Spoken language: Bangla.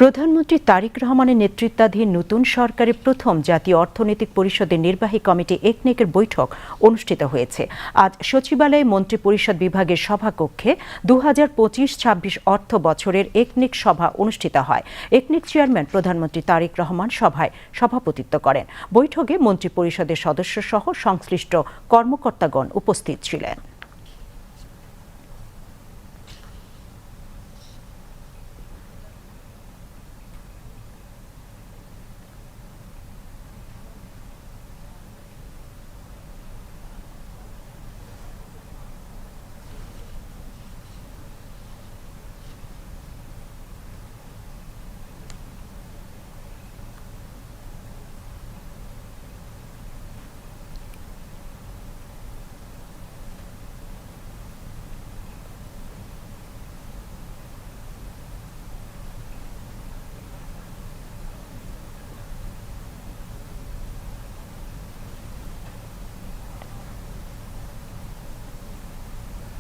প্রধানমন্ত্রী তারেক রহমানের নেতৃত্বাধীন নতুন সরকারের প্রথম জাতীয় অর্থনৈতিক পরিষদের নির্বাহী কমিটি একনেকের বৈঠক অনুষ্ঠিত হয়েছে। আজ সচিবালয়ে মন্ত্রিপরিষদ বিভাগের সভাকক্ষে 2025-26 অর্থ বছরের একনেক সভা অনুষ্ঠিত হয়। একনেক চেয়ারম্যান প্রধানমন্ত্রী তারেক রহমান সভায় সভাপতিত্ব করেন। বৈঠকে মন্ত্রিপরিষদের সদস্য সহ সংশ্লিষ্ট কর্মকর্তাগণ উপস্থিত ছিলেন।